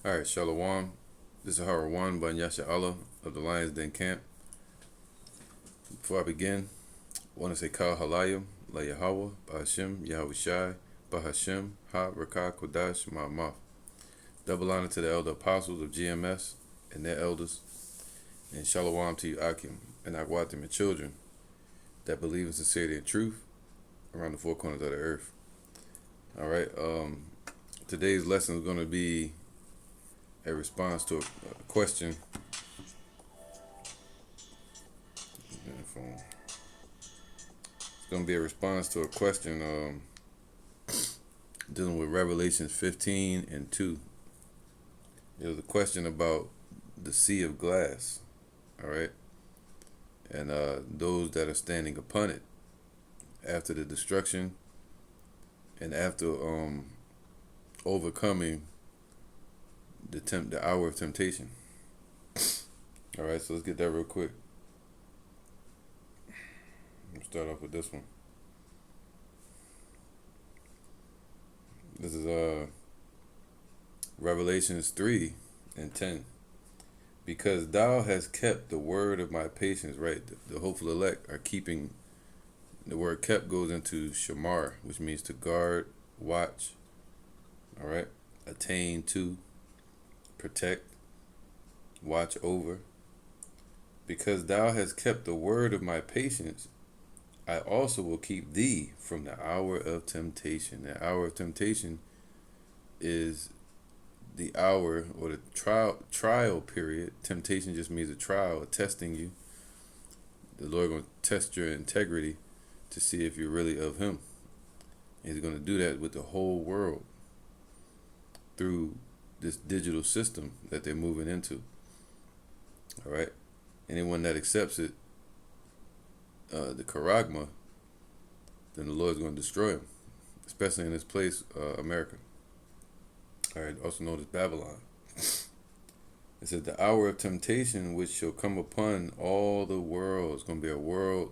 All right, Shalom. This is Harawan Ban Yasha Allah of the Lions Den Camp. Before I begin, I want to say Kal Halayim, La Yahweh, Bahashim, Yahweh Shai, Bahashim, Ha Rakah Kodash, Ma'amaf. Double honor to the elder apostles of GMS and their elders, and Shalom to you, Akim, and Agwatim, and children that believe in sincerity and truth around the four corners of the earth. All right, today's lesson is going to be a response to a question. It's going to be a response to a question dealing with Revelations 15 and 2. It was a question about the sea of glass, all right, and those that are standing upon it after the destruction and after overcoming the hour of temptation. All right, so let's get that real quick. Let's start off with this one. This is Revelations 3 and 10. Because thou hast kept the word of my patience, right? The hopeful elect are keeping. The word kept goes into shamar, which means to guard, watch, all right? Attain to, protect, watch over. Because thou hast kept the word of my patience, I also will keep thee from the hour of temptation. The hour of temptation is the hour or the trial period. Temptation just means a trial, testing you. The Lord going to test your integrity to see if you're really of Him. And He's going to do that with the whole world through this digital system that they're moving into. All right. Anyone that accepts it, the charagma, then the Lord's going to destroy him, especially in this place, America. All right, also known as Babylon. It says the hour of temptation which shall come upon all the world. It's going to be a world.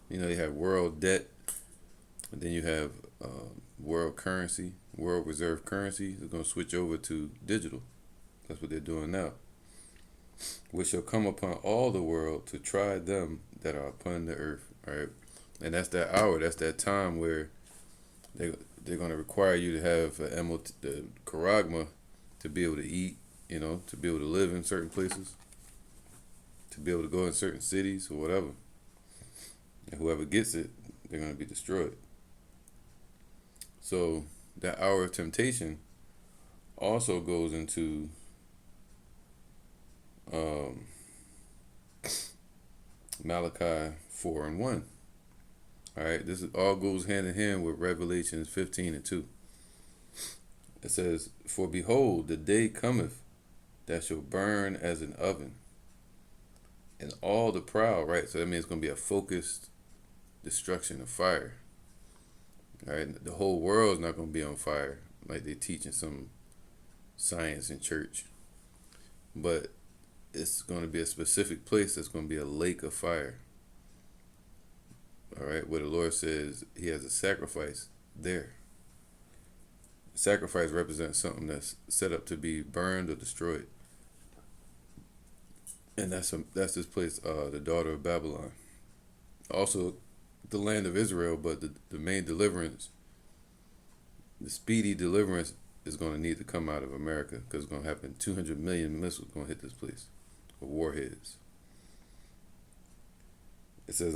You have world debt, and then you have world currency, world reserve currency. It's going to switch over to digital. That's what they're doing now. Which shall come upon all the world to try them that are upon the earth. All right, and that's that hour. That's that time where they're going to require you to have the charagma to be able to eat. To be able to live in certain places, to be able to go in certain cities or whatever. And whoever gets it, they're going to be destroyed. So that hour of temptation also goes into Malachi 4 and 1. All right, this all goes hand in hand with Revelations 15 and 2. It says, "For behold, the day cometh that shall burn as an oven, and all the proud," right? So that means it's going to be a focused destruction of fire. All right, the whole world is not going to be on fire like they teach in some science in church, but it's going to be a specific place that's going to be a lake of fire. All right, where the Lord says He has a sacrifice there. Sacrifice represents something that's set up to be burned or destroyed. And that's this place, the daughter of Babylon. Also, the land of Israel, but the main deliverance, the speedy deliverance is going to need to come out of America, because it's going to happen. 200 million missiles going to hit this place, or warheads. It says,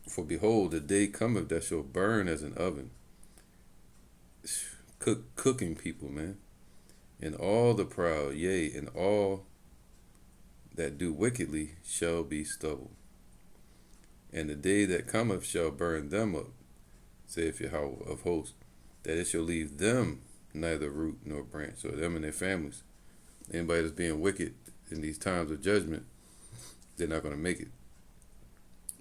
"For behold, the day cometh that shall burn as an oven." Cooking people, man. "And all the proud, yea, and all that do wickedly shall be stubble. And the day that cometh shall burn them up, saith Yahweh of hosts, that it shall leave them neither root nor branch." So them and their families. Anybody that's being wicked in these times of judgment, they're not going to make it.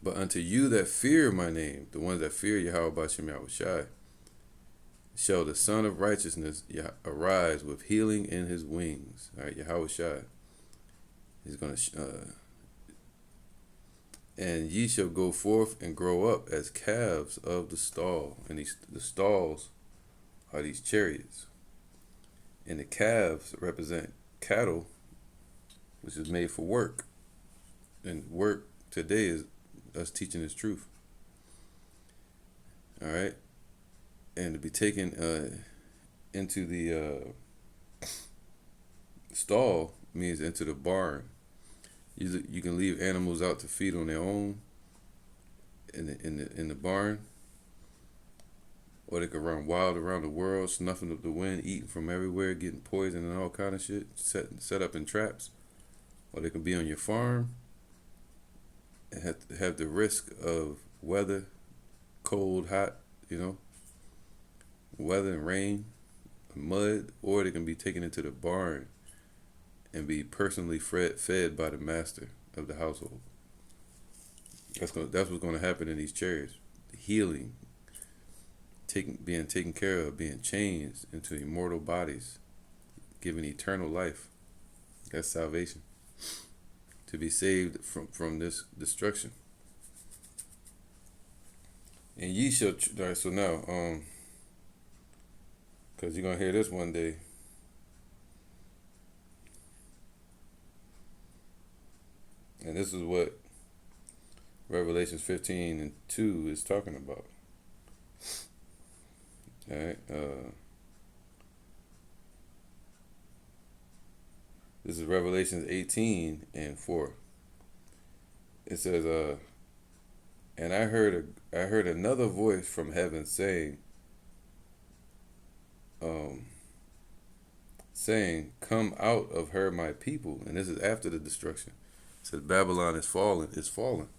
"But unto you that fear my name," the ones that fear Yahweh Bashim Yahweh Shai, "shall the Son of Righteousness arise with healing in His wings." All right, Yahweh Shai. He's going to, "and ye shall go forth and grow up as calves of the stall." And the stalls are these chariots. And the calves represent cattle, which is made for work. And work today is us teaching this truth. All right. And to be taken into the stall means into the barn. You can leave animals out to feed on their own in the barn, or they can run wild around the world, snuffing up the wind, eating from everywhere, getting poisoned and all kind of shit, set up in traps. Or they can be on your farm and have the risk of weather, cold, hot, weather and rain, mud, or they can be taken into the barn and be personally fed by the master of the household. That's what's going to happen in these chariots. Healing, being taken care of, being changed into immortal bodies, given eternal life. That's salvation. To be saved from this destruction. And ye shall. All right, so now, because you're gonna hear this one day. And this is what Revelations 15:2 is talking about. All right. This is Revelations 18:4. It says, and I heard another voice from heaven saying, "Come out of her, my people." And this is after the destruction. It says Babylon is fallen. It's fallen.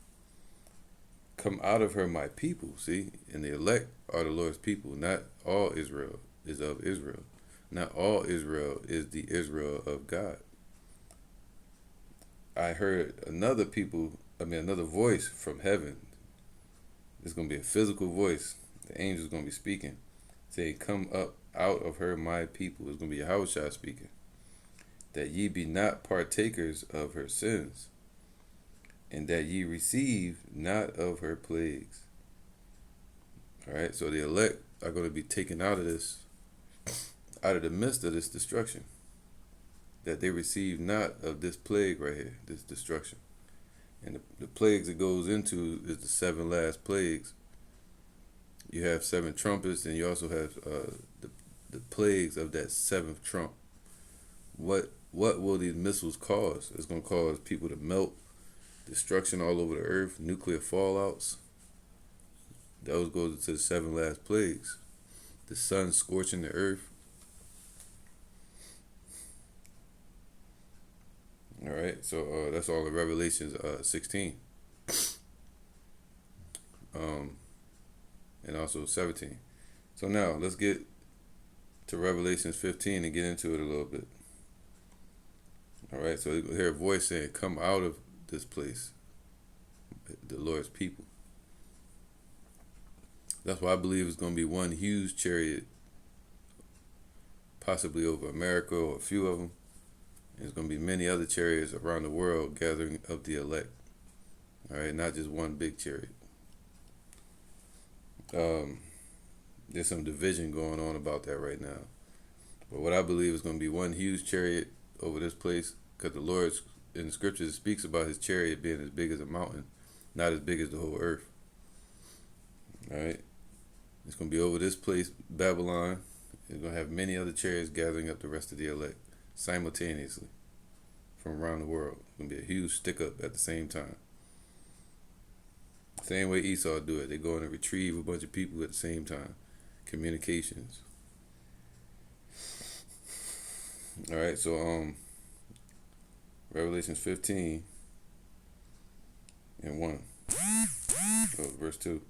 Come out of her, my people. See, and the elect are the Lord's people. Not all Israel is of Israel. Not all Israel is the Israel of God. I heard another voice from heaven. It's going to be a physical voice. The angel's going to be speaking, saying, "Come up out of her, my people." It's going to be Yahushua speaking. "That ye be not partakers of her sins, and that ye receive not of her plagues." All right, so the elect are going to be taken out of the midst of this destruction. That they receive not of this plague right here, this destruction. And the plagues it goes into is the 7 last plagues. You have 7 trumpets, and you also have the plagues of that 7th trump. What will these missiles cause? It's going to cause people to melt, destruction all over the earth, nuclear fallouts. Those goes into the 7 last plagues. The sun scorching the earth. All right, so that's all in Revelations 16, and also 17. So now let's get to Revelations 15 and get into it a little bit. All right, so you hear a voice saying, "Come out of this place, the Lord's people." That's why I believe it's going to be one huge chariot, possibly over America or a few of them. There's going to be many other chariots around the world gathering of the elect. All right, not just one big chariot. There's some division going on about that right now. But what I believe is going to be one huge chariot over this place, because the Lord in the scriptures speaks about his chariot being as big as a mountain, not as big as the whole earth. All right. It's going to be over this place, Babylon. It's going to have many other chariots gathering up the rest of the elect simultaneously from around the world. It's going to be a huge stick up at the same time. Same way Esau do it. They go in and retrieve a bunch of people at the same time. Communications. All right, so Revelations 15 and 1. Verse 2.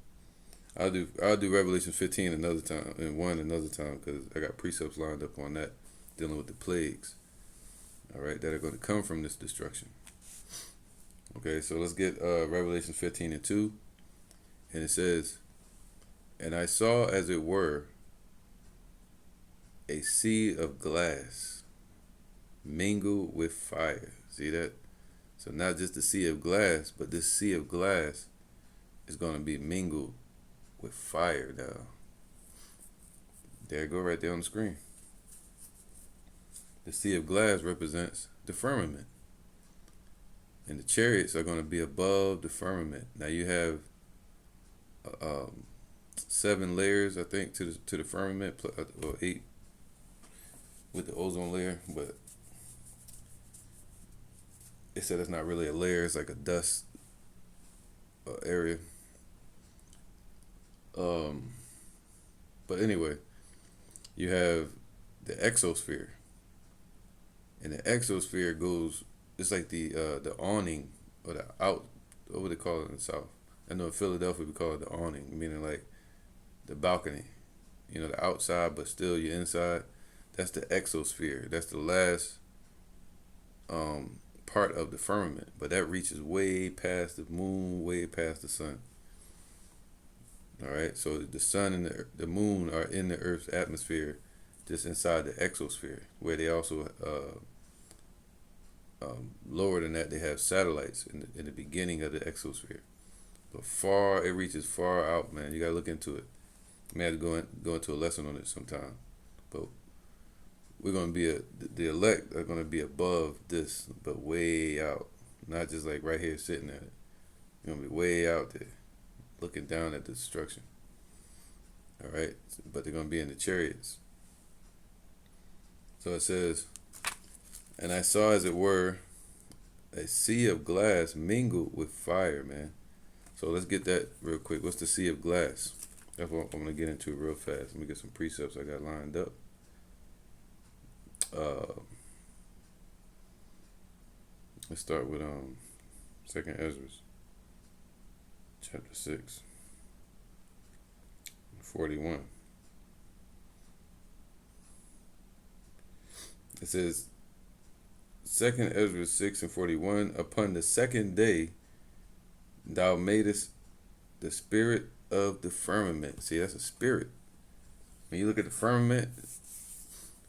I'll do Revelation 15 another time and 1 another time, because I got precepts lined up on that dealing with the plagues. All right, that are going to come from this destruction. Okay, so let's get Revelation 15 and 2. And it says, "And I saw as it were a sea of glass mingled with fire." See that? So not just the sea of glass, but this sea of glass is going to be mingled with fire now. There it go right there on the screen. The sea of glass represents the firmament. And the chariots are going to be above the firmament. Now you have um, 7 layers, I think, to the firmament, or 8 with the ozone layer, but it said it's not really a layer; it's like a dust area. Um, but anyway, you have the exosphere, and the exosphere goes. It's like the awning or the out. What would they call it in the South? I know in Philadelphia we call it the awning, meaning like the balcony. You know, the outside, but still you're inside. That's the exosphere. That's the last part of the firmament, but that reaches way past the moon, way past the sun. All right, so the sun and the moon are in the Earth's atmosphere, just inside the exosphere, where they also lower than that, they have satellites in the beginning of the exosphere. But it reaches far out, man. You gotta look into it. I may have to go into a lesson on it sometime. But we're gonna be the elect are gonna be above this, but way out, not just like right here sitting at it. You're gonna be way out there, looking down at the destruction. All right, but they're gonna be in the chariots. So it says, and I saw as it were a sea of glass mingled with fire, man. So let's get that real quick. What's the sea of glass? That's what I'm gonna get into real fast. Let me get some precepts I got lined up. Let's start with Second Ezra, chapter 6, 41. It says, Second Ezra 6 and 41. Upon the second day, thou madest the spirit of the firmament. See, that's a spirit. When you look at the firmament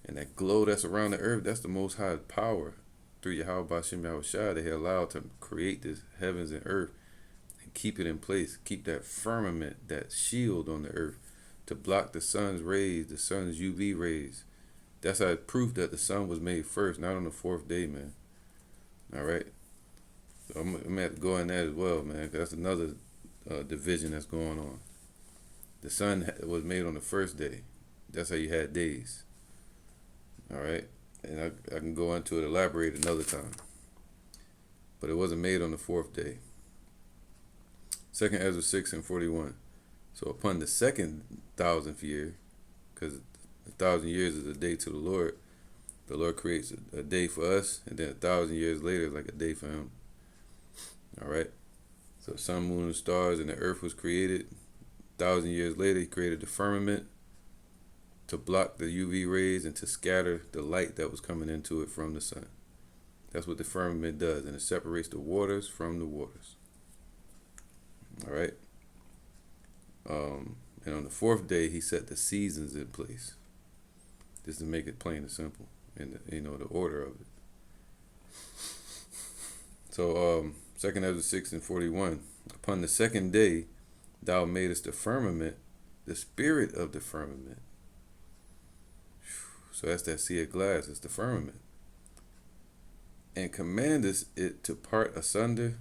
and that glow that's around the earth, that's the Most High power through Yahweh Bashim Yahushua that He allowed to create this heavens and earth and keep it in place, keep that firmament, that shield on the earth to block the sun's rays, the sun's UV rays. That's how it proved that the sun was made first, not on the 4th day, man. All right. So I'm gonna have to go in that as well, man, because that's another division that's going on. The sun was made on the 1st day. That's how you had days. All right. And I can go into it, elaborate another time. But it wasn't made on the 4th day. 2nd Ezra 6 and 41. So upon the 2,000th year, because 1,000 years is a day to the Lord creates a day for us, and then 1,000 years later is like a day for Him. All right. So sun, moon, and stars, and the earth was created. 1,000 years later, He created the firmament to block the UV rays and to scatter the light that was coming into it from the sun. That's what the firmament does, and it separates the waters from the waters. All right. And on the 4th day, He set the seasons in place, just to make it plain and simple, and the order of it. So 2nd Ezra 6 and 41. Upon the second day, thou madest the firmament, the spirit of the firmament. So that's that sea of glass. It's the firmament. And commandest it to part asunder,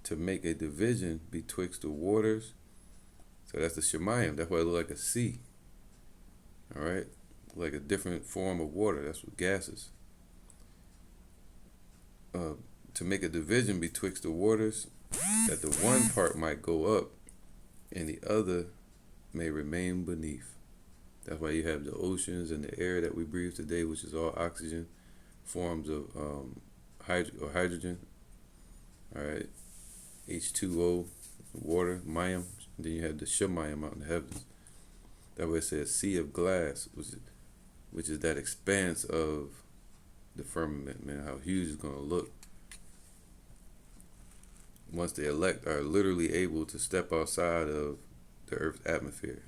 to make a division betwixt the waters. So that's the Shemayim. That's why it look like a sea. All right, like a different form of water. That's what gas is. To make a division betwixt the waters, that the one part might go up, and the other may remain beneath. That's why you have the oceans and the air that we breathe today, which is all oxygen, forms of hydrogen. All right, H2O, water, mayim. And then you have the shemayim out in the heavens. That way it says sea of glass, which is that expanse of the firmament, man. How huge it's gonna look once the elect are literally able to step outside of the Earth's atmosphere.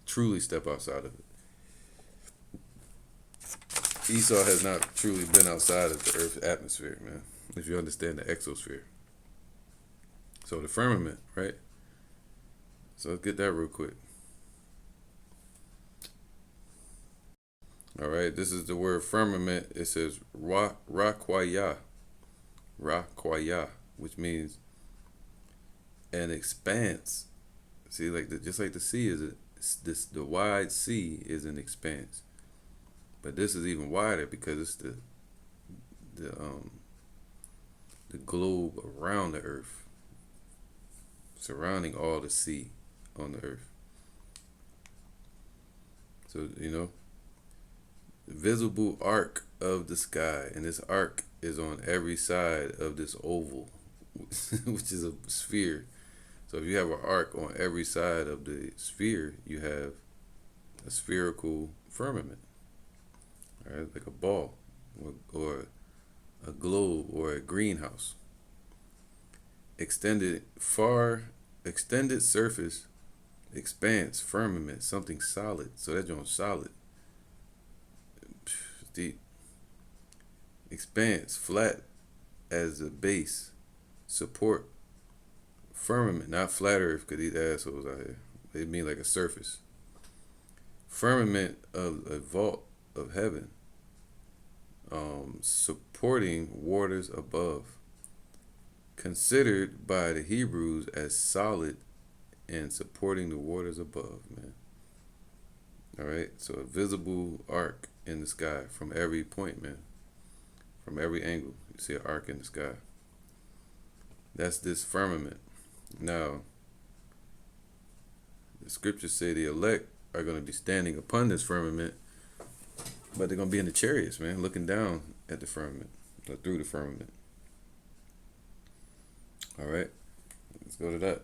Truly step outside of it. Esau has not truly been outside of the Earth's atmosphere, man, if you understand the exosphere. So the firmament, right? So let's get that real quick. All right, this is the word firmament. It says raquaya, raquaya, which means an expanse. See, just like the sea the wide sea is an expanse, but this is even wider because it's the um the globe around the earth, surrounding all the sea on the earth. So the visible arc of the sky, and this arc is on every side of this oval, which is a sphere. So if you have an arc on every side of the sphere, you have a spherical firmament, all right, like a ball or a globe or a greenhouse. Extended surface, expanse, firmament, something solid. So that's on solid. Deep. Expanse, flat as a base, support, firmament, not flat earth, because these assholes out here, they mean like a surface. Firmament of a vault of heaven, supporting waters above, considered by the Hebrews as solid and supporting the waters above, man. All right, so a visible arc in the sky from every point, man. From every angle, you see an arc in the sky. That's this firmament. Now, the scriptures say the elect are going to be standing upon this firmament, but they're going to be in the chariots, man, looking down at the firmament, or through the firmament. All right, let's go to that.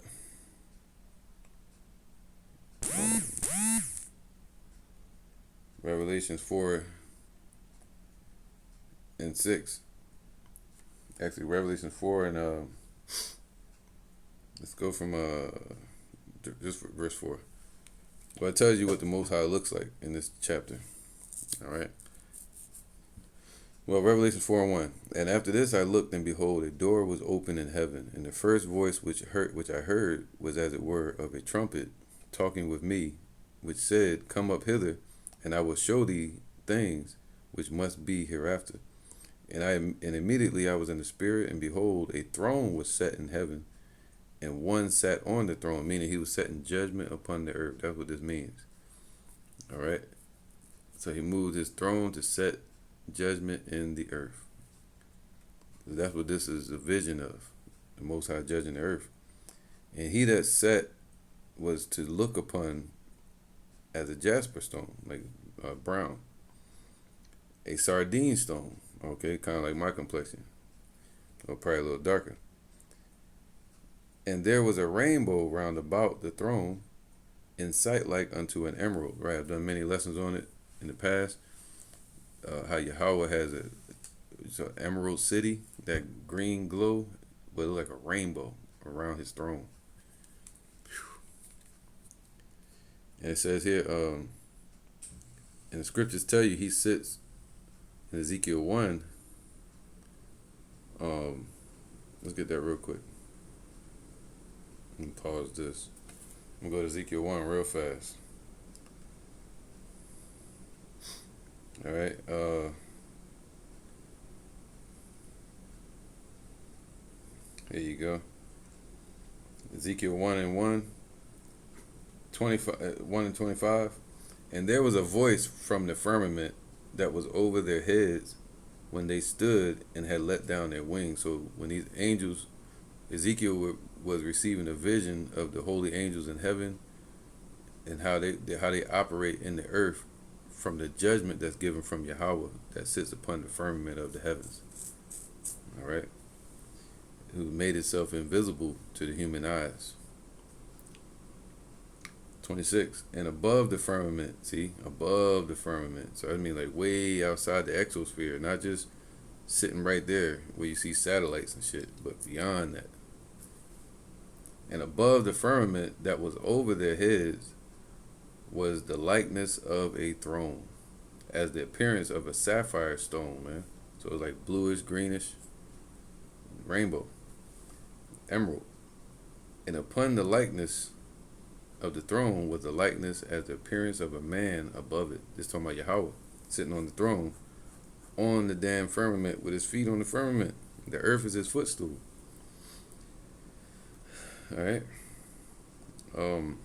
Revelations 4 and 6. Actually, Revelation 4 and let's go from just verse 4. Well, it tells you what the Most High looks like in this chapter. All right. Well, Revelation 4 and 1. And after this I looked, and behold, a door was open in heaven, and the first voice which I heard was as it were of a trumpet talking with me, which said, Come up hither, and I will show thee things which must be hereafter. And immediately I was in the spirit, and behold, a throne was set in heaven, and one sat on the throne, meaning he was setting judgment upon the earth. That's what this means. All right. So he moved his throne to set judgment in the earth. That's what this is a vision of, the Most High judging the earth. And he that sat was to look upon as a jasper stone, like brown, a sardine stone, okay, kind of like my complexion, or probably a little darker. And there was a rainbow round about the throne, in sight like unto an emerald. Right, I've done many lessons on it in the past. How Yahweh has it's an emerald city, that green glow, but it looked like a rainbow around his throne. And it says here, and the scriptures tell you he sits in Ezekiel 1. Let's get that real quick. Let me pause this. I'm gonna go to Ezekiel 1 real fast. All right. Here you go. Ezekiel 1 and 1. 1 and 25. And there was a voice from the firmament that was over their heads when they stood and had let down their wings. So when these angels, Ezekiel was receiving a vision of the holy angels in heaven and how they operate in the earth from the judgment that's given from Yahweh that sits upon the firmament of the heavens. All right, who made itself invisible to the human eyes. 26. And above the firmament, see, above the firmament. So I mean like way outside the exosphere, not just sitting right there where you see satellites and shit, but beyond that. And above the firmament that was over their heads was the likeness of a throne, as the appearance of a sapphire stone, man. So it was like bluish, greenish, rainbow, emerald. And upon the likeness of the throne was the likeness as the appearance of a man above it. This talking about Yahweh. sitting on the throne, on the damn firmament with his feet on the firmament. The earth is his footstool. All right. Um.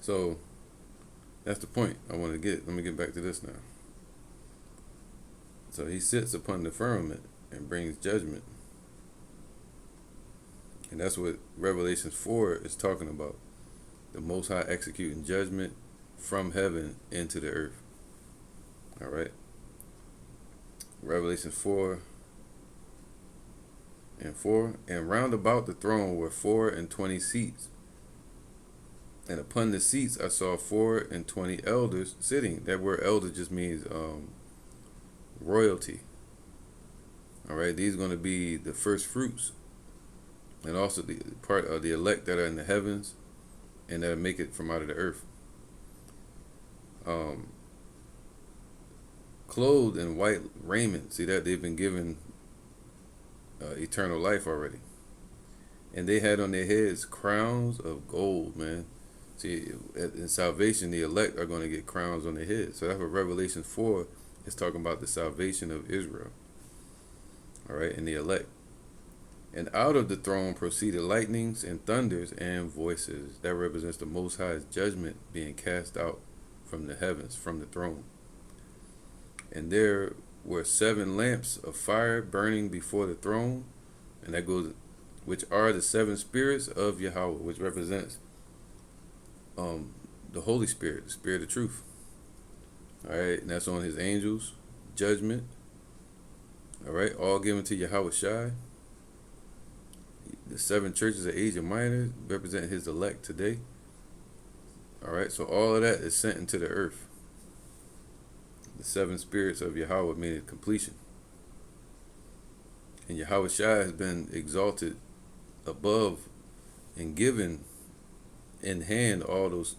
So that's the point I want to get. Let me get back to this now. So he sits upon the firmament and brings judgment. And that's what Revelation 4 is talking about. The Most High executing judgment from heaven into the earth. All right. Revelation 4 and 4. And round about the throne were 24 seats. And upon the seats I saw 24 elders sitting. That word elder just means royalty. All right. These are going to be the first fruits. And also the part of the elect that are in the heavens and that make it from out of the earth. Clothed in white raiment. See that? They've been given eternal life already. And they had on their heads crowns of gold, man. See, in salvation, the elect are going to get crowns on their heads. So that's what Revelation 4 is talking about, the salvation of Israel. All right, and the elect. And out of the throne proceeded lightnings and thunders and voices. That represents the Most High's judgment being cast out from the heavens, from the throne. And there were 7 lamps of fire burning before the throne. And that goes, which are the 7 spirits of Yahweh, which represents the Holy Spirit, the Spirit of truth. All right, and that's on his angels, judgment. All right, all given to Yahweh Shai. The 7 churches of Asia Minor represent his elect today. All right, so all of that is sent into the earth. The 7 spirits of Yahweh meaning completion. And Yahweh Shai has been exalted above and given in hand all those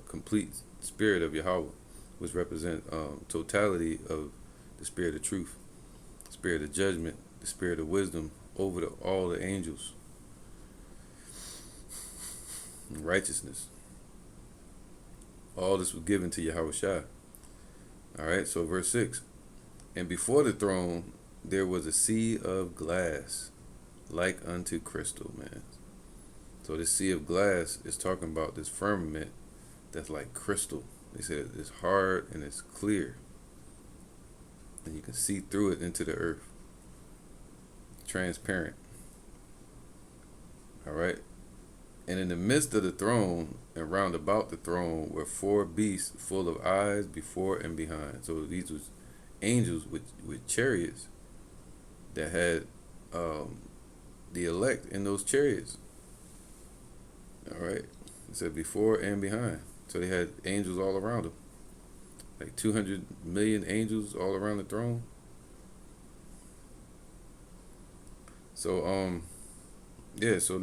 complete spirit of Yahweh, which represent totality of the spirit of truth, spirit of judgment, the spirit of wisdom over all the angels. Righteousness. All this was given to Yahweh Shai. All right, so verse 6. And before the throne there was a sea of glass, like unto crystal, man. So this sea of glass is talking about this firmament that's like crystal. They said it's hard and it's clear. And you can see through it into the earth. Transparent. All right. And in the midst of the throne and round about the throne were 4 beasts full of eyes before and behind. So these was angels with chariots that had the elect in those chariots. All right. It said before and behind. So they had angels all around them. Like 200 million angels all around the throne. So yeah, so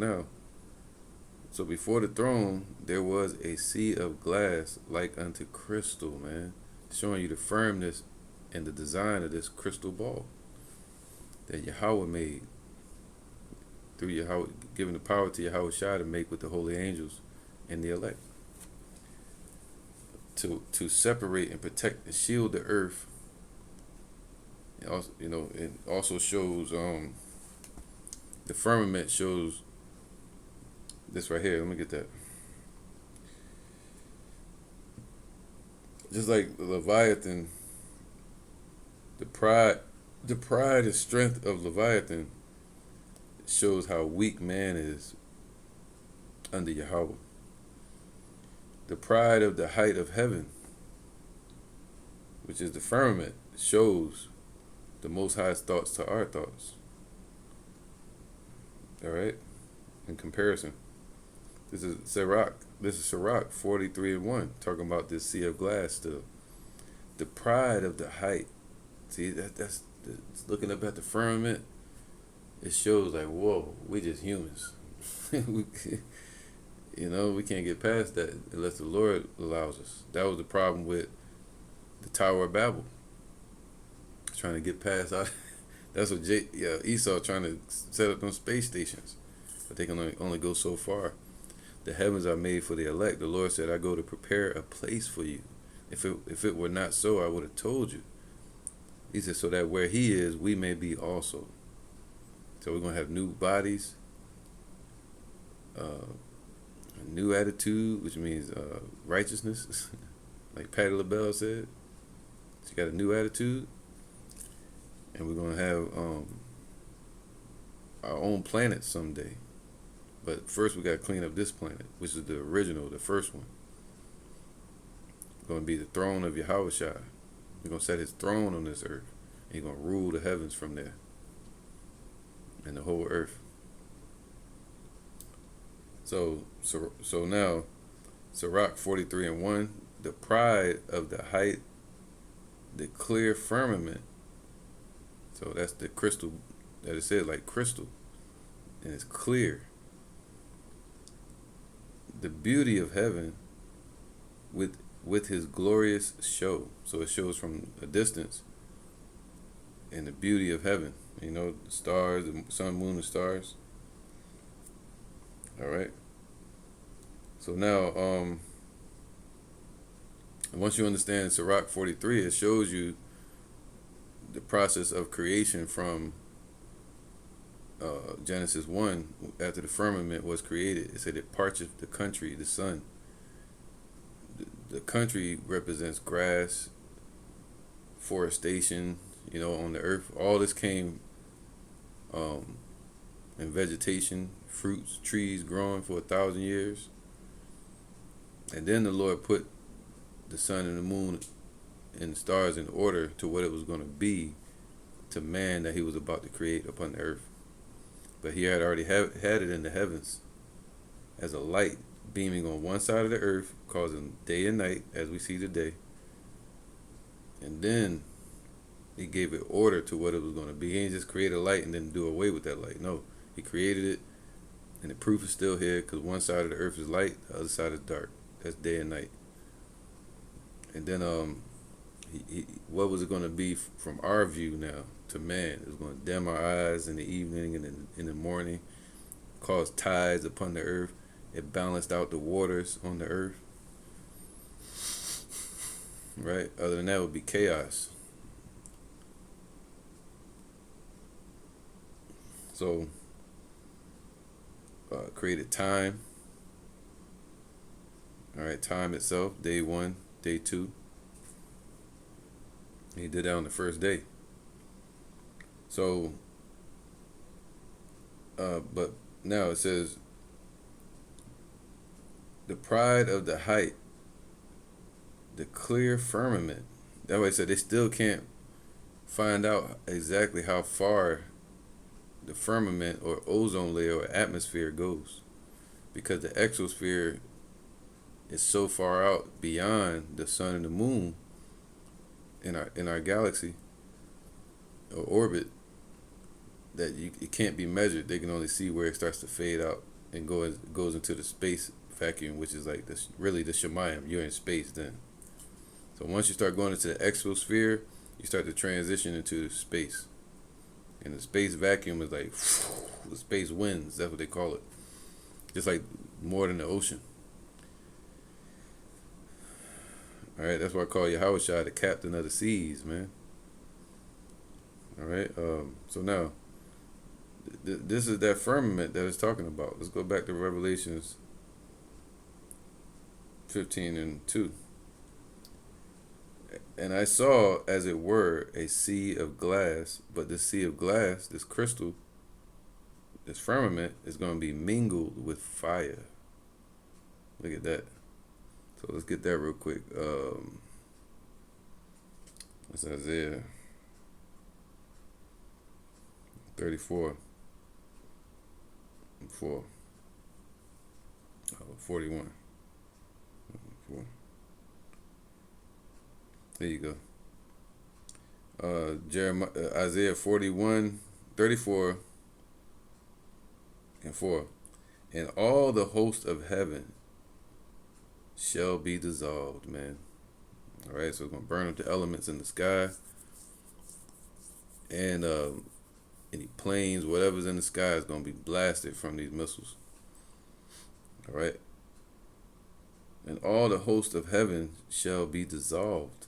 before the throne there was a sea of glass like unto crystal, man, showing you the firmness and the design of this crystal ball that Yahweh made through Yahweh, giving the power to Yahweh Shai to make with the holy angels and the elect to separate and protect and shield the earth. It also, it also shows the firmament shows this right here. Let me get that. Just like the Leviathan, the pride and strength of Leviathan shows how weak man is under Yahweh. The pride of the height of heaven, which is the firmament, shows the Most High's thoughts to our thoughts. All right, in comparison. This is Sirach 43:1, talking about this sea of glass still. The pride of the height. See, that's looking up at the firmament. It shows like, whoa, we just humans. We can't get past that unless the Lord allows us. That was the problem with the Tower of Babel. Trying to get past out. That's what Esau trying to set up those space stations, but they can only go so far. The heavens are made for the elect. The Lord said, I go to prepare a place for you. If it were not so, I would have told you. He said, so that where he is, we may be also. So we're gonna have new bodies, a new attitude, which means righteousness, like Patti LaBelle said. She got a new attitude, and we're gonna have our own planet someday. But first, we gotta clean up this planet, which is the original, the first one. Going to be the throne of Yahweh Shai. He's gonna set his throne on this earth. He's gonna rule the heavens from there, and the whole earth. So now, Sirach 43:1, the pride of the height, the clear firmament. So that's the crystal that it said, like crystal, and it's clear. The beauty of heaven with his glorious show. So it shows from a distance, and the beauty of heaven. You know, the stars, the sun, moon, and stars. All right. So now, once you understand Sirach 43, it shows you the process of creation from Genesis 1, after the firmament was created. It said it parcheth the country, the sun. The country represents grass, forestation, you know, on the earth. All this came in vegetation, fruits, trees growing for 1,000 years. And then the Lord put the sun and the moon and the stars in order to what it was going to be to man that he was about to create upon the earth. But he had already had it in the heavens as a light beaming on one side of the earth, causing day and night as we see today. And then he gave it order to what it was going to be. He didn't just create a light and then do away with that light. No, he created it, and the proof is still here, because one side of the earth is light, the other side is dark. That's day and night. And then what was it going to be from our view now to man? It was going to dim our eyes in the evening and in the morning, cause tides upon the earth. It balanced out the waters on the earth. Right? Other than that, it would be chaos. So, created time. All right, time itself, day 1, day 2. He did that on the first day. So, but now it says, the pride of the height, the clear firmament. That way it said they still can't find out exactly how far the firmament or ozone layer or atmosphere goes, because the exosphere is so far out beyond the sun and the moon in our galaxy or orbit that it can't be measured. They can only see where it starts to fade out and goes into the space vacuum, which is like this, really the Shemayim. You're in space then. So once you start going into the exosphere, you start to transition into space. And the space vacuum is like the space winds. That's what they call it. Just like more than the ocean. All right, that's why I call Yahweh Shai the captain of the seas, man. All right, so now, this is that firmament that it's talking about. Let's go back to Revelations 15:2. And I saw, as it were, a sea of glass, but this sea of glass, this crystal, this firmament, is going to be mingled with fire. Look at that. So let's get that real quick. That's Isaiah 34 and 4. 41. 4. There you go. Isaiah 41, 34 and 4. And all the host of heaven shall be dissolved, man. All right, so it's going to burn up the elements in the sky. And any planes, whatever's in the sky is going to be blasted from these missiles. All right. And all the host of heaven shall be dissolved,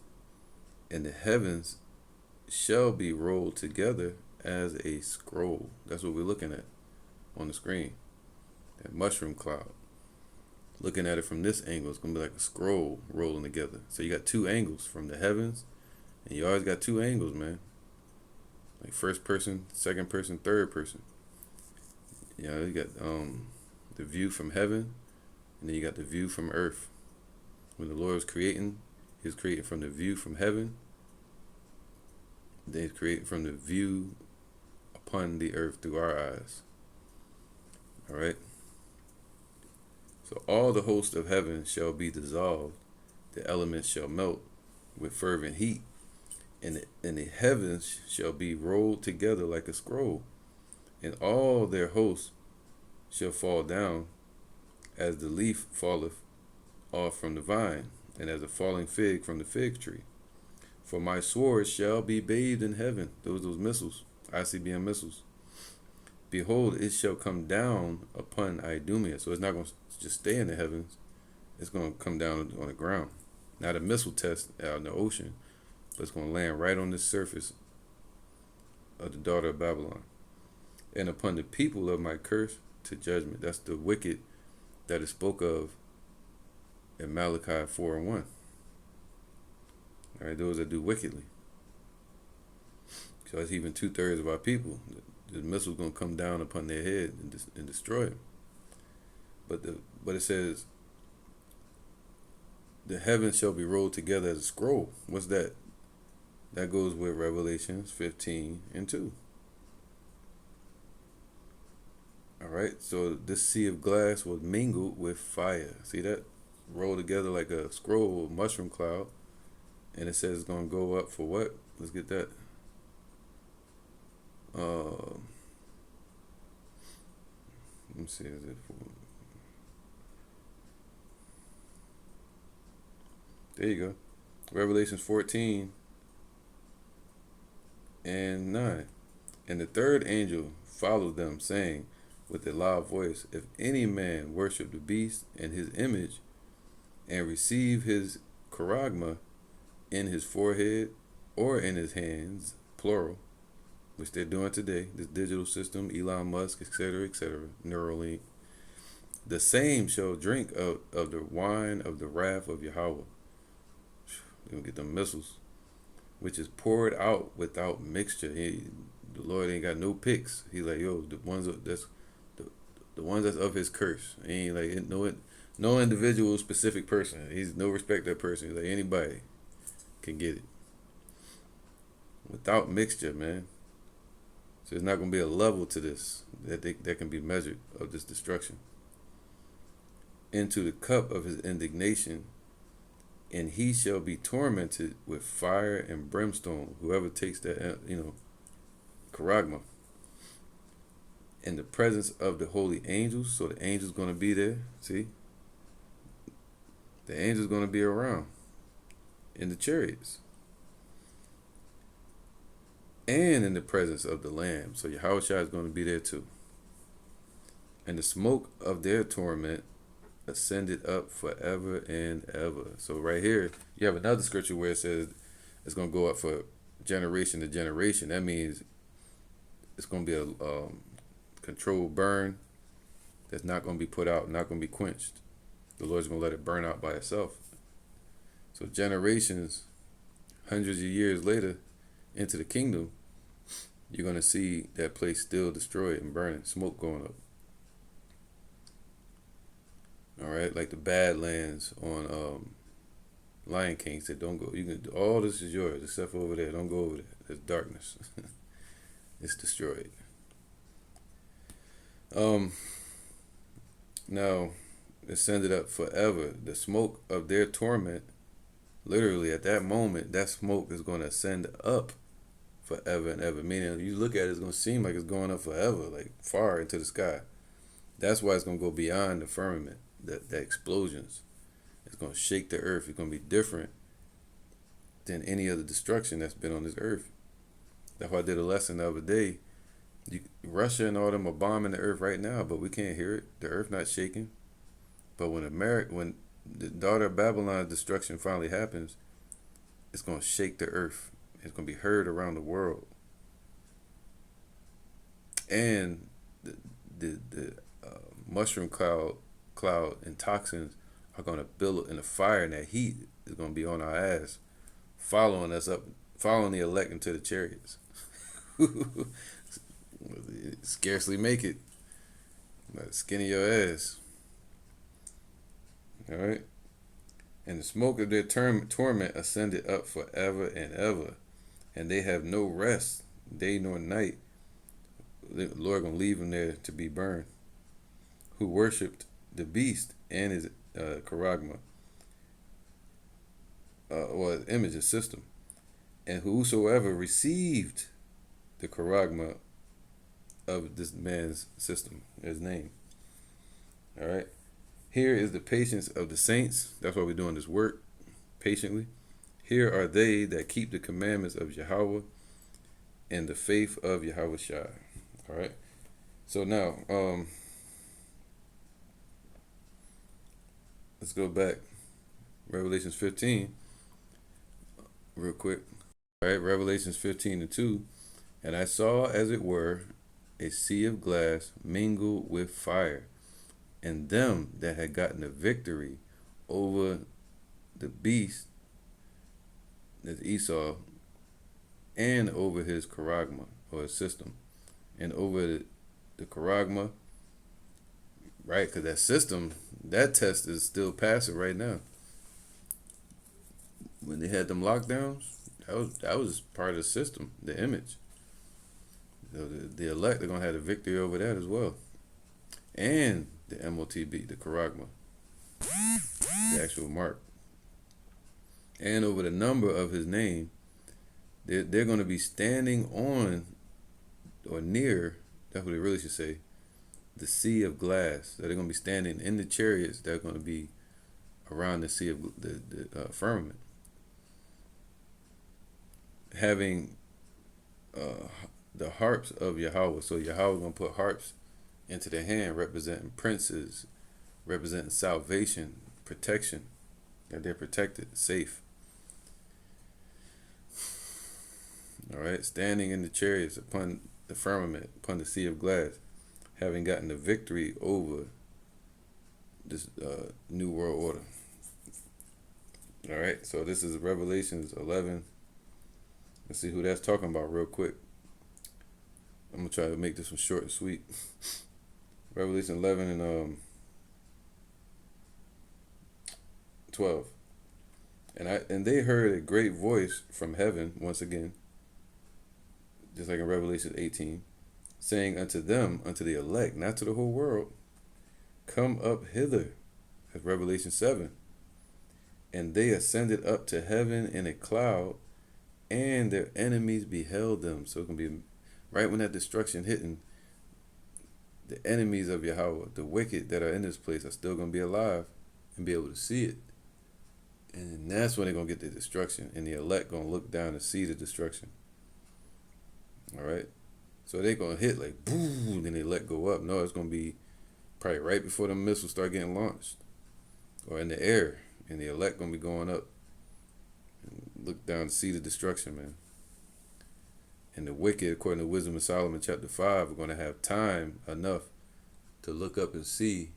and the heavens shall be rolled together as a scroll. That's what we're looking at on the screen. That mushroom cloud. Looking at it from this angle, it's gonna be like a scroll rolling together. So you got two angles from the heavens, and you always got two angles, man. Like first person, second person, third person. You know, you got the view from heaven, and then you got the view from earth. When the Lord was creating, He was creating from the view from heaven. Then He's creating from the view upon the earth through our eyes. All right. So all the host of heaven shall be dissolved, the elements shall melt with fervent heat, and the heavens shall be rolled together like a scroll, and all their hosts shall fall down, as the leaf falleth off from the vine, and as a falling fig from the fig tree. For my sword shall be bathed in heaven. Those missiles, ICBM missiles. Behold, it shall come down upon Idumea. So it's not going to just stay in the heavens. It's going to come down on the ground. Not a missile test out in the ocean, but it's going to land right on the surface of the daughter of Babylon. And upon the people of my curse to judgment. That's the wicked that is spoke of in Malachi 4:1. All right, those that do wickedly. So it's even 2/3 of our people. The missile's gonna come down upon their head and destroy them. But it says, the heavens shall be rolled together as a scroll. What's that? That goes with Revelations 15:2. All right, so this sea of glass was mingled with fire. See that? Rolled together like a scroll, mushroom cloud. And it says it's going to go up for what? Let's get that. Let me see. Is it for? There you go. Revelations 14:9. And the third angel followed them, saying with a loud voice, if any man worship the beast and his image, and receive his charagma in his forehead or in his hands, plural, which they're doing today, this digital system, Elon Musk, etc., Neuralink, the same shall drink of the wine of the wrath of Yahweh. They're going to get them missiles, which is poured out without mixture. The Lord ain't got no picks. He's like, yo, the ones that's of his curse. He ain't like no individual specific person. He's no respect that person. He's like, anybody can get it. Without mixture, man. So there's not going to be a level to this that can be measured of this destruction. Into the cup of his indignation, and he shall be tormented with fire and brimstone. Whoever takes that, charagma. In the presence of the holy angels. So the angel's going to be there. See? The angel's going to be around in the chariots. And in the presence of the Lamb. So Yahushua is going to be there too. And the smoke of their torment ascended up forever and ever. So right here, you have another scripture where it says it's going to go up for generation to generation. That means it's going to be a controlled burn that's not going to be put out, not going to be quenched. The Lord's going to let it burn out by itself. So generations, hundreds of years later, into the kingdom, you're going to see that place still destroyed and burning, smoke going up. All right, like the Badlands on Lion King said, don't go. You can all this is yours except for over there. Don't go over there. There's darkness. It's destroyed. Now, ascended up forever. The smoke of their torment, literally at that moment, that smoke is going to ascend up forever and ever. Meaning, you look at it, it's going to seem like it's going up forever, like far into the sky. That's why it's going to go beyond the firmament, the explosions. It's going to shake the earth. It's going to be different than any other destruction that's been on this earth. That's why I did a lesson the other day. Russia and all them are bombing the earth right now, but we can't hear it. The earth not shaking. But when the daughter of Babylon's destruction finally happens, it's going to shake the earth. It's going to be heard around the world. And the mushroom cloud and toxins are going to build in the fire, and that heat is going to be on our ass, following us up, following the elect into the chariots. Scarcely make it. Like skinny your ass. All right. And the smoke of their torment ascended up forever and ever, and they have no rest, day nor night. The Lord gonna leave them there to be burned. Who worshipped the beast and his charagma, or his image, his system, and whosoever received the charagma of this man's system, his name. All right. Here is the patience of the saints. That's why we're doing this work patiently. Here are they that keep the commandments of Yahweh and the faith of Yahweh Shai. All right. So now, let's go back. Revelations 15, real quick. All right. Revelations 15:2. And I saw, as it were, a sea of glass mingled with fire, and them that had gotten the victory over the beast, that's Esau, and over his charagma, or his system, and over the charagma, right? Because that system, that test is still passing right now. When they had them lockdowns, that was part of the system, the image. So the elect are gonna have the victory over that as well, and the MOTB, the charagma, the actual mark, and over the number of his name. They're going to be standing on or near, that's what they really should say, the sea of glass. So they're going to be standing in the chariots that are going to be around the sea of the firmament, having the harps of Yahweh. So Yahweh is going to put harps into their hand, representing princes, representing salvation, protection, that they're protected, safe. All right, standing in the chariots upon the firmament, upon the sea of glass, having gotten the victory over this new world order. All right, so this is Revelations 11. Let's see who that's talking about real quick. I'm gonna try to make this one short and sweet. Revelation 11 and 12. And they heard a great voice from heaven once again, just like in Revelation 18, saying unto them, unto the elect, not to the whole world, come up hither. That's Revelation 7. And they ascended up to heaven in a cloud, and their enemies beheld them. So it's going to be right when that destruction hitting, the enemies of Yahweh, the wicked that are in this place, are still going to be alive and be able to see it. And that's when they're going to get the destruction. And the elect going to look down and see the destruction. All right? So they're going to hit like, boom, then they let go up. No, it's going to be probably right before the missiles start getting launched. Or in the air. And the elect going to be going up. And look down to see the destruction, man. And the wicked, according to Wisdom of Solomon chapter 5, are going to have time enough to look up and see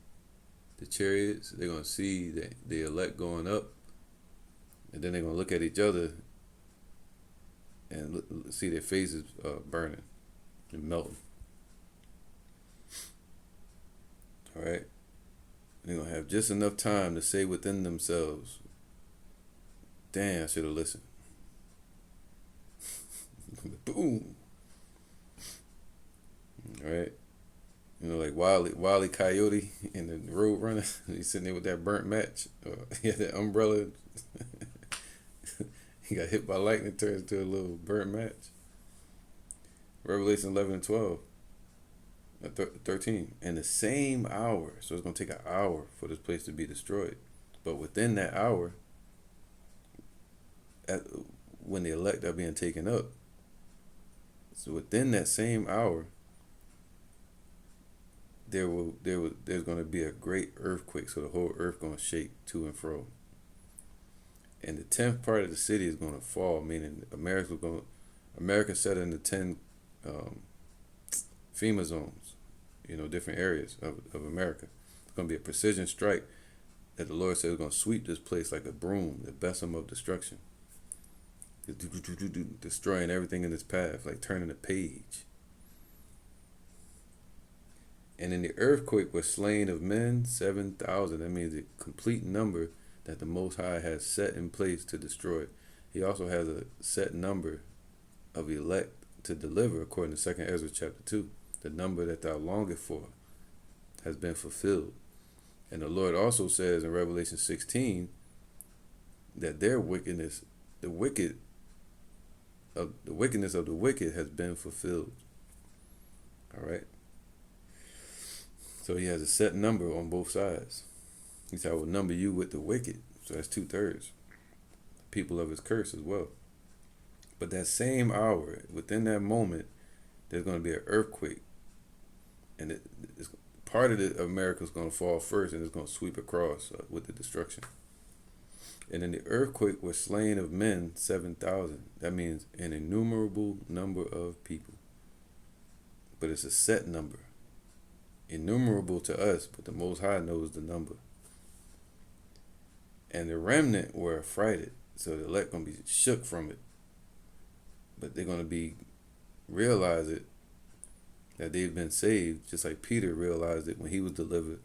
the chariots. They're going to see the elect going up. And then they're going to look at each other and see their faces burning and melting. All right? And they're going to have just enough time to say within themselves, damn, I should have listened. Boom. All right? You know, like Wile E. Coyote in the Road Runner. He's sitting there with that burnt match. He had that umbrella. He got hit by lightning, turns into a little burnt match. Revelation 11 and 12. 13. In the same hour. So it's going to take an hour for this place to be destroyed. But within that hour, when the elect are being taken up, so within that same hour, there's going to be a great earthquake, so the whole earth going to shake to and fro, and the 10th part of the city is going to fall, meaning America set into 10 um, FEMA zones, different areas of America. It's going to be a precision strike that the Lord said is going to sweep this place like a broom, the besom of destruction, destroying everything in its path, like turning a page. And in the earthquake were slain of men 7,000. That means the complete number that the Most High has set in place to destroy. He also has a set number of elect to deliver, according to 2nd Ezra chapter 2. The number that thou longest for has been fulfilled. And the Lord also says in Revelation 16 that their wickedness, the wickedness of the wicked has been fulfilled. All right. So he has a set number on both sides. He said, I will number you with the wicked. So that's 2/3. People of his curse as well. But that same hour, within that moment, there's going to be an earthquake. And part of America is going to fall first, and it's going to sweep across with the destruction. And in the earthquake were slain of men 7,000. That means an innumerable number of people. But it's a set number. Innumerable to us, but the Most High knows the number. And the remnant were affrighted, so the elect going to be shook from it. But they're going to realize it, that they've been saved, just like Peter realized it when he was delivered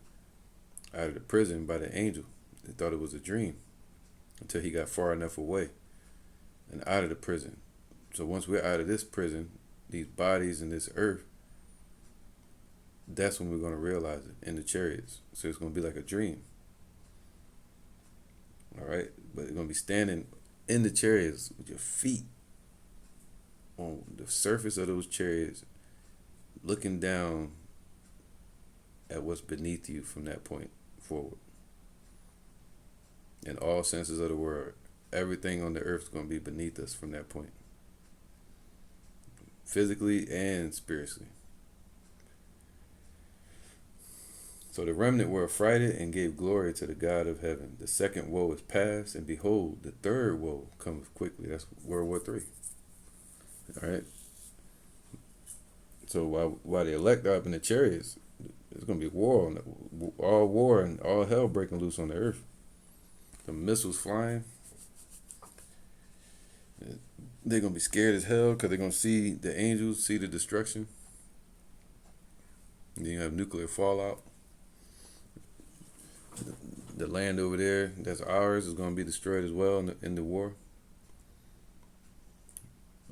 out of the prison by the angel. They thought it was a dream until he got far enough away and out of the prison. So once we're out of this prison, these bodies and this earth, that's when we're going to realize it in the chariots. So it's going to be like a dream. All right? But you're going to be standing in the chariots with your feet on the surface of those chariots, looking down at what's beneath you from that point forward. In all senses of the word, everything on the earth is going to be beneath us from that point, physically and spiritually. So the remnant were affrighted and gave glory to the God of heaven. The second woe is past, and behold, the third woe cometh quickly. That's World War III. All right. So while the elect are up in the chariots, there's going to be war, all war and all hell breaking loose on the earth. The missiles flying. They're going to be scared as hell because they're going to see the angels, see the destruction. And then you have nuclear fallout. The land over there that's ours is going to be destroyed as well in the war.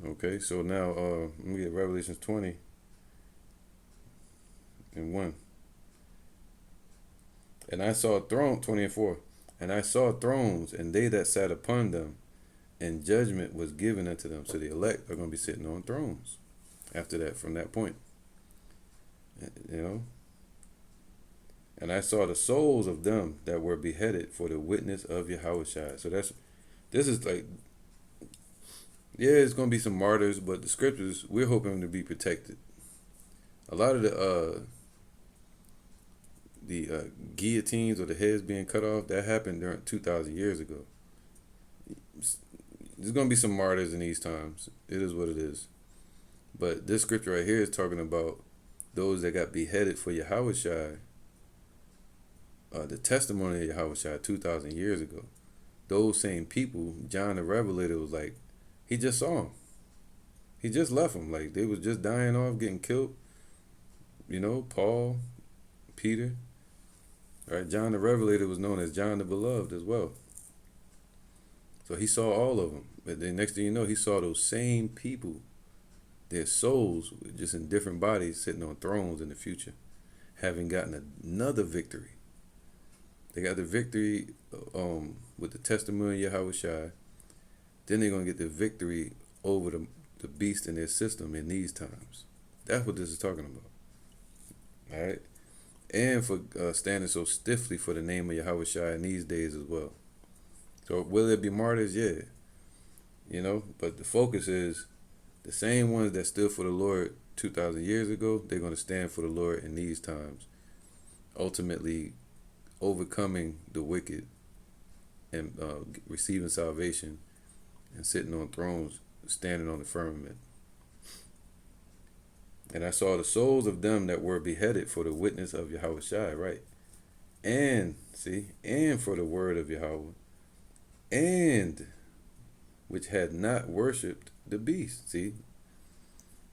Okay, so now let me get Revelations 20 and 1. And I saw a throne, 20 and 4. And I saw thrones, and they that sat upon them, and judgment was given unto them. So the elect are going to be sitting on thrones after that, from that point. And I saw the souls of them that were beheaded for the witness of Yahushua. So this is like, yeah, it's going to be some martyrs, but the scriptures, we're hoping to be protected. A lot of the guillotines or the heads being cut off, that happened during 2,000 years ago. There's going to be some martyrs in these times. It is what it is. But this scripture right here is talking about those that got beheaded for Yahushua, the testimony of Yahushua 2,000 years ago. Those same people, John the Revelator was like, he just saw them. He just left them. Like, they was just dying off, getting killed. Paul, Peter. Right? John the Revelator was known as John the Beloved as well. So he saw all of them. But then next thing you know, he saw those same people, their souls just in different bodies sitting on thrones in the future, having gotten another victory. They got the victory with the testimony of Yahushua. Then they're going to get the victory over the beast in their system in these times. That's what this is talking about. All right? And for standing so stiffly for the name of Yahushua in these days as well. So will there be martyrs? Yeah. But the focus is the same ones that stood for the Lord 2,000 years ago, they're going to stand for the Lord in these times. ultimately overcoming the wicked and receiving salvation and sitting on thrones, standing on the firmament. And I saw the souls of them that were beheaded for the witness of Yahweh Shai, right? And, see, and for the word of Yahweh, and which had not worshipped the beast. See,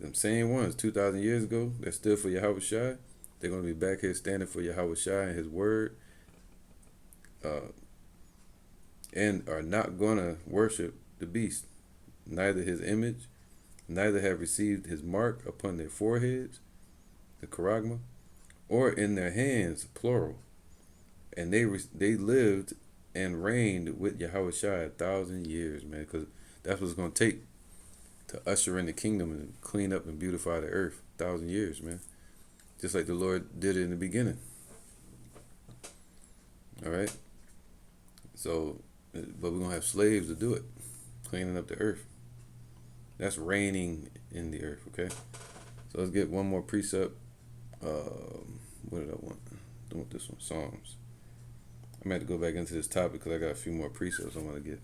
them same ones 2,000 years ago that stood for Yahweh Shai, they're going to be back here standing for Yahweh Shai and his word, and are not going to worship the beast, neither his image, neither have received his mark upon their foreheads, the charagma, or in their hands, plural. And they lived and reigned with Yahweh Shai 1,000 years, man, because that's what it's going to take to usher in the kingdom and clean up and beautify the earth. 1,000 years, man. Just like the Lord did it in the beginning. All right? So, but we're going to have slaves to do it, cleaning up the earth. That's reigning in the earth, okay? So let's get one more precept. What did I want? I want this one, Psalms. I'm going to have to go back into this topic because I got a few more precepts I want to get.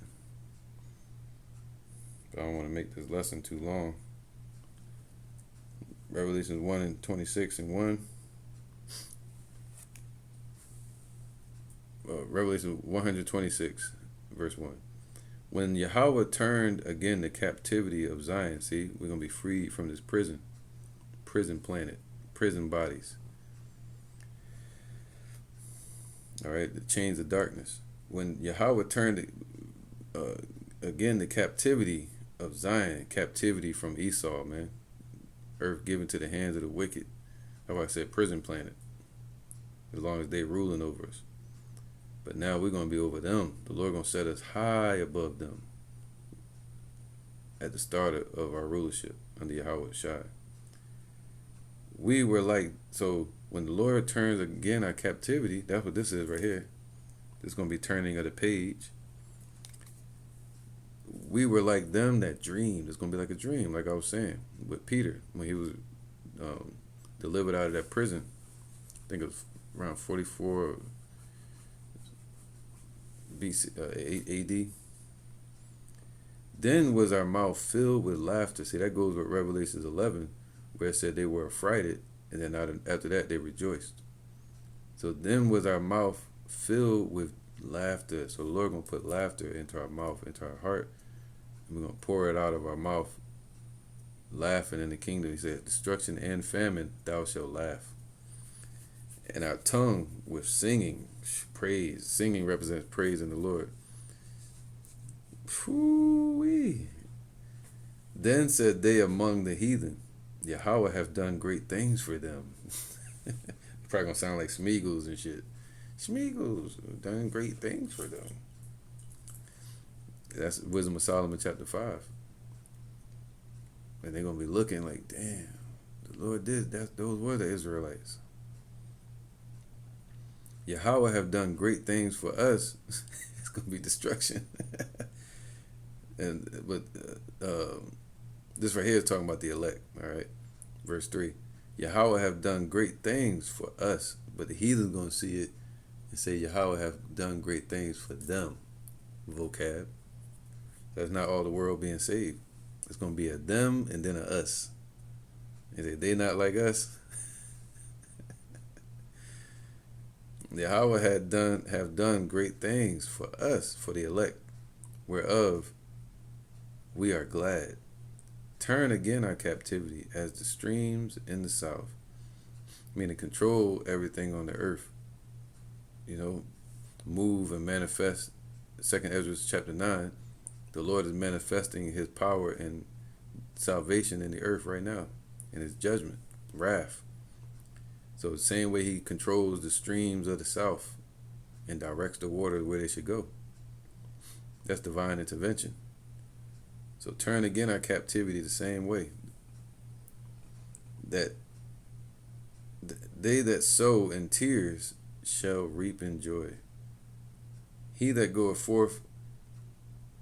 But I don't want to make this lesson too long. Revelations 1 and 26 and 1. Revelation 126, verse 1. When Yahweh turned again the captivity of Zion, see, we're going to be freed from this prison planet, prison bodies. All right, the chains of darkness. When Yahweh turned again the captivity of Zion, captivity from Esau, man, earth given to the hands of the wicked. That's why I said prison planet, as long as they ruling over us. But now we're going to be over them. The Lord going to set us high above them at the start of our rulership under Yahweh Shai. We were like, so when the Lord turns again our captivity, that's what this is right here. This is going to be turning of the page. We were like them that dreamed. It's going to be like a dream, like I was saying with Peter when he was delivered out of that prison. I think it was around 44 AD. Then was our mouth filled with laughter. See, that goes with Revelations 11, where it said they were affrighted, and then after that they rejoiced. So then was our mouth filled with laughter. So the Lord going to put laughter into our mouth, into our heart, and we're going to pour it out of our mouth, laughing in the kingdom. He said, destruction and famine, thou shalt laugh. And our tongue with singing, praise. Singing represents praise in the Lord. Phoo-wee. Then said they among the heathen, Yahweh hath done great things for them. Probably gonna sound like Smeagol's and shit. Smeagol's done great things for them. That's Wisdom of Solomon chapter 5. And they're gonna be looking like, damn, the Lord did that. Those were the Israelites. Yahweh have done great things for us. It's gonna be destruction. But this right here is talking about the elect. All right, verse 3. Yahweh have done great things for us, but the heathen's gonna see it and say Yahweh have done great things for them. Vocab. That's not all the world being saved. It's gonna be a them and then a us. And they not like us. Yahweh have done great things for us, for the elect, whereof we are glad. Turn again our captivity as the streams in the south. Meaning control everything on the earth. You know, move and manifest. 2nd Ezra chapter 9, the Lord is manifesting his power and salvation in the earth right now, in his judgment, wrath. So the same way he controls the streams of the south and directs the water where they should go. That's divine intervention. So turn again our captivity the same way. That they that sow in tears shall reap in joy. He that goeth forth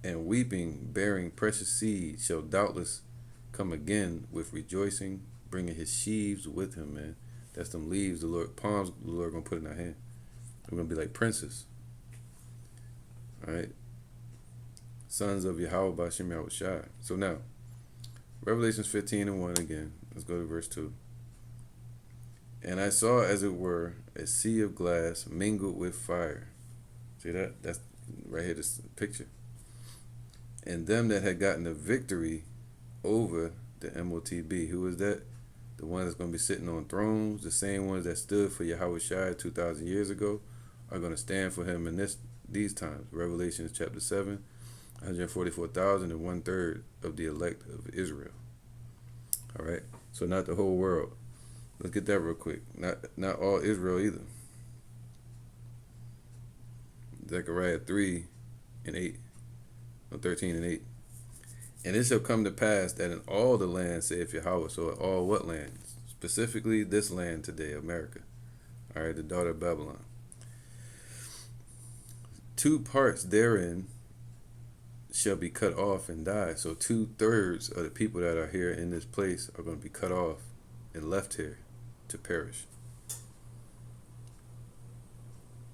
and weeping, bearing precious seed, shall doubtless come again with rejoicing, bringing his sheaves with him, man. That's them leaves palms the Lord gonna put in our hand. We're gonna be like princes. All right. Sons of Yahweh Bashim Yahweh Shai. So now, Revelations 15 and 1 again. Let's go to verse 2. And I saw, as it were, a sea of glass mingled with fire. See that? That's right here, this picture. And them that had gotten the victory over the MOTB. Who is that? The one that's going to be sitting on thrones. The same ones that stood for Yahweh Shai 2,000 years ago are going to stand for him in these times. Revelation chapter 7. 144,000 and 1/3 of the elect of Israel. All right. So not the whole world. Let's get that real quick. Not all Israel either. Zechariah 3 and 8. No, 13 and 8. And it shall come to pass that in all the land, saith Yahweh. So all what land? Specifically this land today, America. All right, the daughter of Babylon. 2 parts therein shall be cut off and die. So 2/3 of the people that are here in this place are going to be cut off and left here to perish.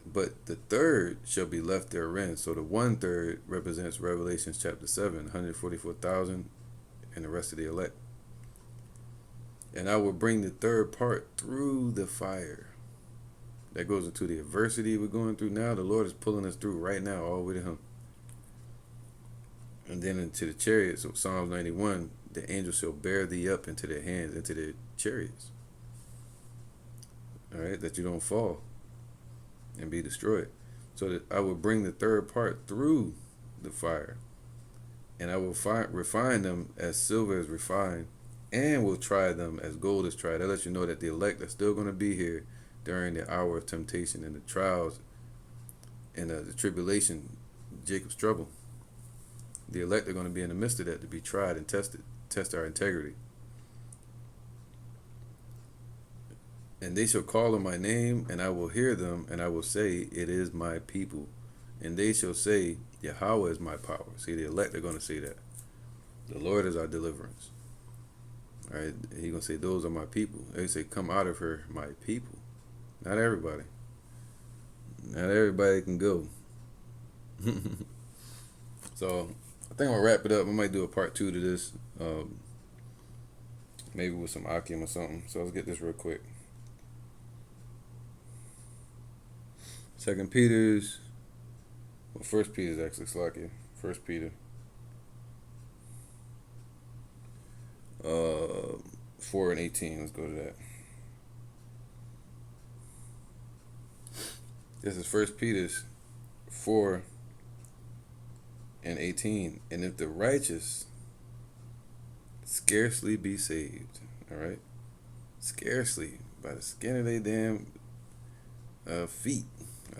But the third shall be left therein. So the 1/3 represents Revelation chapter 7, 144,000 and the rest of the elect. And I will bring the third part through the fire. That goes into the adversity we're going through now. The Lord is pulling us through right now, all the way to him. And then into the chariots of Psalms 91, the angels shall bear thee up into their hands, into their chariots. All right, that you don't fall and be destroyed. So that I will bring the third part through the fire, and I will refine them as silver is refined, and will try them as gold is tried. That lets you know that the elect are still going to be here during the hour of temptation and the trials and the tribulation, Jacob's trouble. The elect are going to be in the midst of that to be tried and tested, test our integrity. And they shall call on my name, and I will hear them, and I will say, it is my people. And they shall say, Yahweh is my power. See, the elect are going to say that. The Lord is our deliverance. All right, he's going to say, those are my people. They say, come out of her, my people. Not everybody. Not everybody can go. So I think I'll wrap it up. I might do a part 2 to this, maybe with some Akim or something. So let's get this real quick. 2 Peter's, well, 1 Peter's actually, Slakia. 1 Peter 4 and 18. Let's go to that. This is 1 Peter's 4 and 18. And if the righteous scarcely be saved, all right, scarcely, by the skin of their damn feet,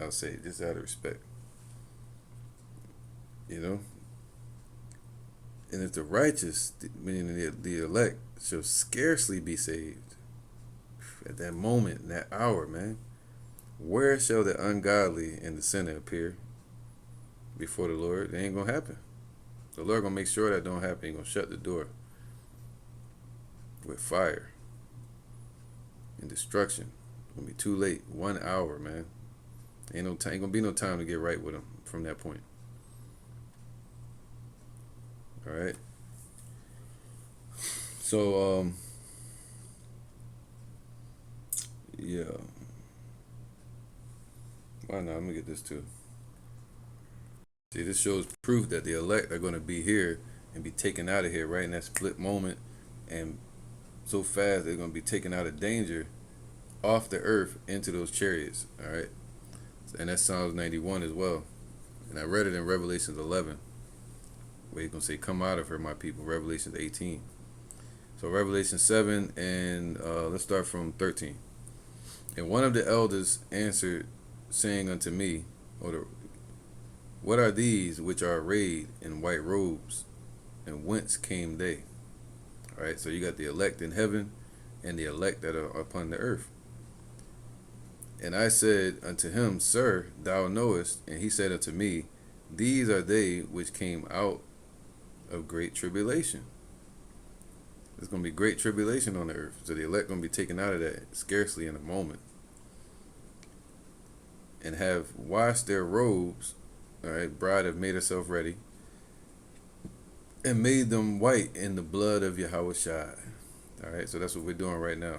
I'll say, just out of respect, you know. And if the righteous, meaning the elect, shall scarcely be saved at that moment, in that hour, man, where shall the ungodly and the sinner appear before the Lord? It ain't gonna happen. The Lord gonna make sure that don't happen. He gonna shut the door with fire and destruction. It's gonna be too late. 1 hour, man. Ain't gonna be no time to get right with him from that point. All right. So yeah. Why not? Let me get this too. See, this shows proof that the elect are going to be here and be taken out of here right in that split moment, and so fast they're going to be taken out of danger off the earth into those chariots. All right. And that's Psalms 91 as well. And I read it in Revelations 11, where he's going to say, come out of her, my people. Revelations 18. So Revelation 7, and let's start from 13. And one of the elders answered, saying unto me, what are these which are arrayed in white robes, and whence came they? All right, so you got the elect in heaven and the elect that are upon the earth. And I said unto him, Sir, thou knowest. And he said unto me, these are they which came out of great tribulation, There's going to be great tribulation on the earth. So the elect going to be taken out of that scarcely in a moment, and have washed their robes. All right, bride have made herself ready and made them white in the blood of Yahweh Shai. All right, so that's what we're doing right now.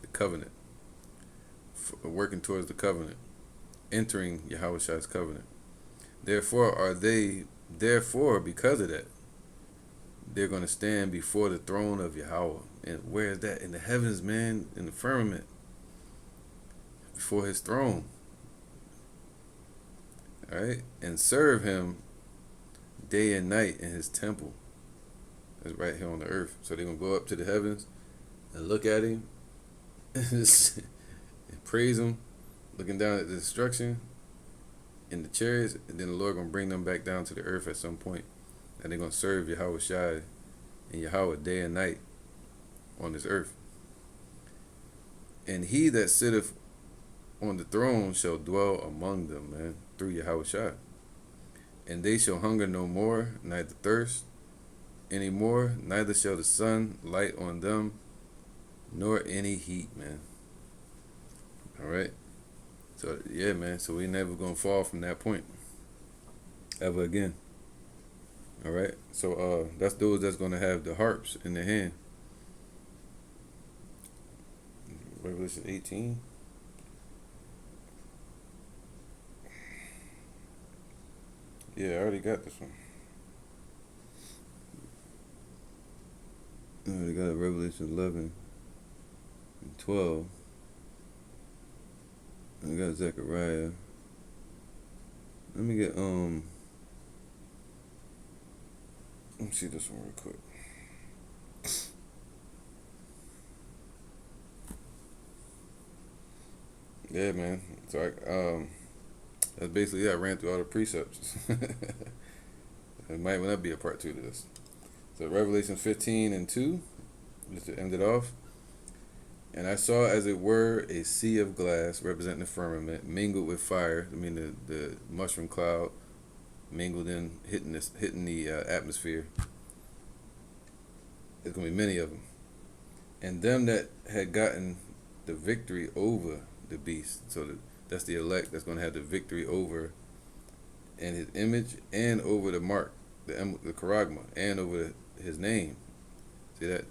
The covenant, working towards the covenant, entering Yahweh Shai's covenant. Therefore, because of that, they're going to stand before the throne of Yahweh. And where is that? In the heavens, man, in the firmament, before his throne. All right, and serve him day and night in his temple. That's right here on the earth. So they're going to go up to the heavens and look at him and praise him, looking down at the destruction in the chariots, and then the Lord going to bring them back down to the earth at some point, and they're going to serve Yahweh Shai and Yahweh day and night on this earth. And he that sitteth on the throne shall dwell among them, man, through Yahweh Shai. And they shall hunger no more, neither thirst any more, neither shall the sun light on them, nor any heat, man. All right. So yeah, man. So we never gonna fall from that point ever again. All right. So that's those that's gonna have the harps in their hand. Revelation 18. Yeah, I already got this one. I already got Revelation 11 and 12. I got Zechariah. Let me get let me see this one real quick. Yeah, man. So that's basically it. I ran through all the precepts. It might not be a part 2 to this. So Revelation 15 and 2, just to end it off. And I saw as it were a sea of glass representing the firmament, mingled with fire. I mean the mushroom cloud mingled in, hitting the atmosphere. There's gonna be many of them, and them that had gotten the victory over the beast. So that's the elect that's gonna have the victory over, and his image, and over the mark, the charagma, and over his name. See that?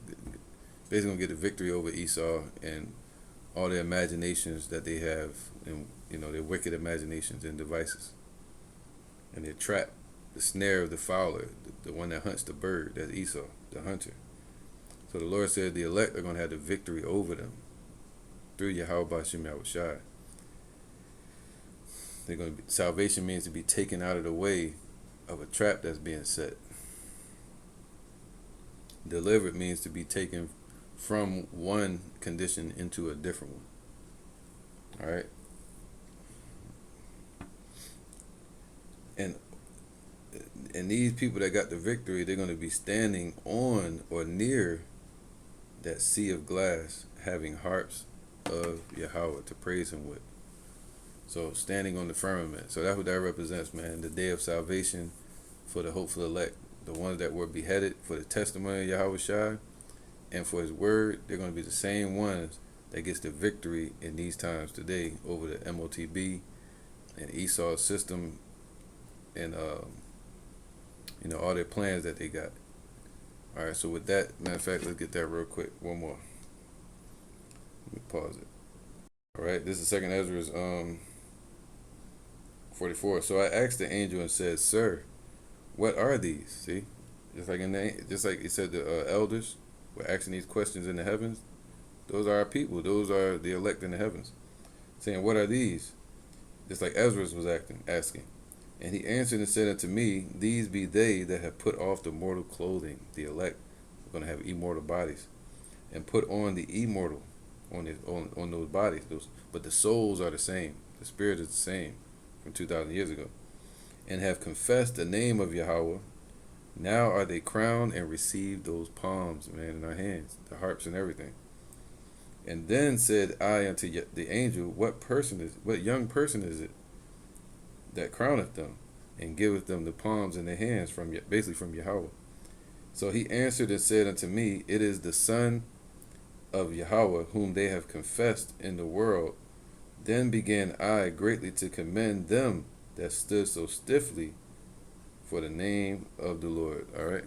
Basically gonna get the victory over Esau and all their imaginations that they have, and their wicked imaginations and devices, and their trap, the snare of the fowler, the one that hunts the bird. That's Esau, the hunter. So the Lord said the elect are gonna have the victory over them through Yahweh B'Shem Yahweh Shai. Salvation means to be taken out of the way of a trap that's being set. Delivered means to be taken from one condition into a different one. All right. And these people that got the victory, they're going to be standing on or near that sea of glass, having harps of Yahweh to praise him with. So standing on the firmament. So that's what that represents, man. The day of salvation for the hopeful elect, the ones that were beheaded for the testimony of Yahweh Shai and for his word. They're going to be the same ones that gets the victory in these times today over the MOTB and Esau's system, and all their plans that they got. All right, so with that, matter of fact, let's get that real quick. One more. Let me pause it. All right, this is Second Ezra's 44. So I asked the angel and said, "Sir, what are these?" See, just like it said, the elders were asking these questions in the heavens. Those are our people. Those are the elect in the heavens, saying, "What are these?" Just like Ezra was asking. And he answered and said unto me, "These be they that have put off the mortal clothing." The elect are going to have immortal bodies, and put on the immortal on those bodies. But the souls are the same. The spirit is the same from 2,000 years ago, and have confessed the name of Yahweh. Now are they crowned and received those palms, man, in our hands, the harps and everything. And then said I unto the angel, what young person is it that crowneth them and giveth them the palms in their hands, basically from Yahweh? So he answered and said unto me, It is the Son of Yahweh, whom they have confessed in the world. Then began I greatly to commend them that stood so stiffly for the name of the Lord. All right.